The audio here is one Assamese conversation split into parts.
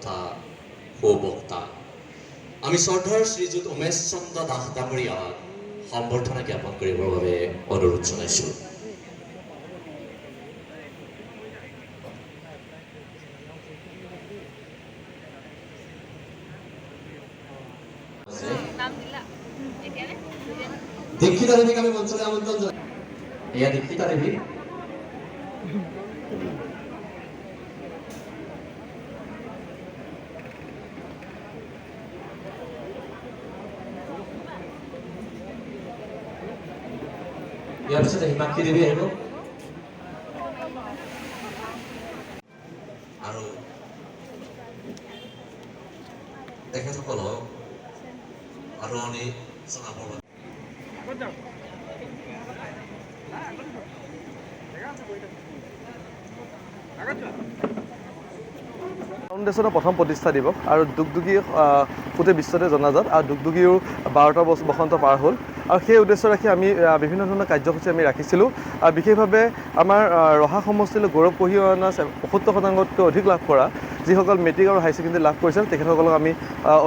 তথা সুবক্তা আমি শ্ৰদ্ধাৰ শ্ৰীযুত উমেশ চন্দ্ৰ দাস ডাঙৰীয়াক সম্বৰ্ধনা জ্ঞাপন কৰিবৰ বাবে অনুৰোধ জনাইছোঁ। দীক্ষিতা দেৱীক আমি মঞ্চলৈ আমন্ত্ৰণ জনাই এয়া দীক্ষিতা দেৱী ইয়াৰ পিছতে হিমাক্ষী দেৱী আহিব আৰু তেখেতসকলক আদৰণি জনাবৰ বাবে ফাউণ্ডেশ্যনৰ প্ৰথম প্ৰতিষ্ঠা দিৱস আৰু দুগদুগী গোটেই বিশ্বতে জনাজাত আৰু দুগদুগীও 12টা বসন্ত পাৰ হ'ল আৰু সেই উদ্দেশ্য ৰাখি আমি বিভিন্ন ধৰণৰ কাৰ্যসূচী আমি ৰাখিছিলোঁ আৰু বিশেষভাৱে আমাৰ ৰহা সমষ্টিলৈ গৌৰৱ কঢ়িয়াই অনা ৭৫%তকৈ অধিক লাভ কৰা যিসকল মেট্ৰিক আৰু হাই ছেকেণ্ডেৰী লাভ কৰিছিল তেখেতসকলক আমি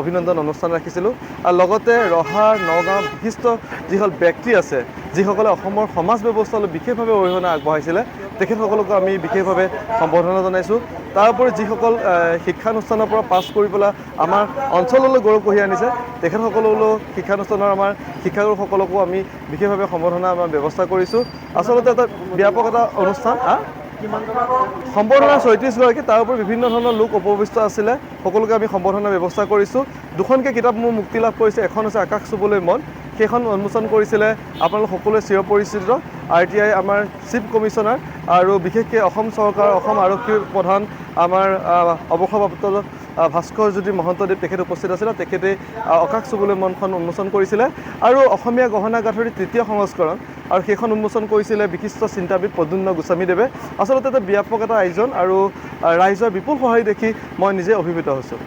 অভিনন্দন অনুষ্ঠান ৰাখিছিলোঁ আৰু লগতে ৰহা নগাঁও বিশিষ্ট যিসকল ব্যক্তি আছে যিসকলে অসমৰ সমাজ ব্যৱস্থালৈ বিশেষভাৱে অৰিহণা আগবঢ়াইছিলে তেখেতসকলকো আমি বিশেষভাৱে সম্বৰ্ধনা জনাইছোঁ। তাৰোপৰি যিসকল শিক্ষানুষ্ঠানৰ পৰা পাছ কৰি পেলাই আমাৰ অঞ্চললৈ গৌৰৱ কঢ়িয়াই আনিছে তেখেতসকললৈও শিক্ষানুষ্ঠানৰ আমাৰ শিক্ষাগুৰুসকলকো আমি বিশেষভাৱে সম্বৰ্ধনা আমাৰ ব্যৱস্থা কৰিছোঁ। আচলতে এটা ব্যাপক এটা অনুষ্ঠান সম্বৰ্ধনা ৩৬গৰাকী তাৰোপৰি বিভিন্ন ধৰণৰ লোক উপৱিষ্ট আছিলে সকলোকে আমি সম্বৰ্ধনা ব্যৱস্থা কৰিছোঁ। দুখনকৈ কিতাপ মোৰ মুক্তি লাভ কৰিছে এখন হৈছে আকাশ চুবলৈ মন সেইখন উন্মোচন কৰিছিলে আপোনালোক সকলোৱে চিৰপৰিচিত RTI আমাৰ চিফ কমিশ্যনাৰ আৰু বিশেষকৈ অসম চৰকাৰ অসম আৰক্ষীৰ প্ৰধান আমাৰ অৱসৰপ্ৰাপ্ত ভাস্কৰজ্যোতি মহন্তদেৱ তেখেত উপস্থিত আছিলে তেখেতে আকাশ চুবলৈ মনখন উন্মোচন কৰিছিলে আৰু অসমীয়া গহনা গাঁথৰিৰ ৩য় সংস্কৰণ আৰু সেইখন উন্মোচন কৰিছিলে বিশিষ্ট চিন্তাবিদ প্ৰদ্যুম্ন গোস্বামীদেৱে। আচলতে এটা ব্যাপক এটা আয়োজন আৰু ৰাইজৰ বিপুল সঁহাৰি দেখি মই নিজে অভিভূত হৈছোঁ।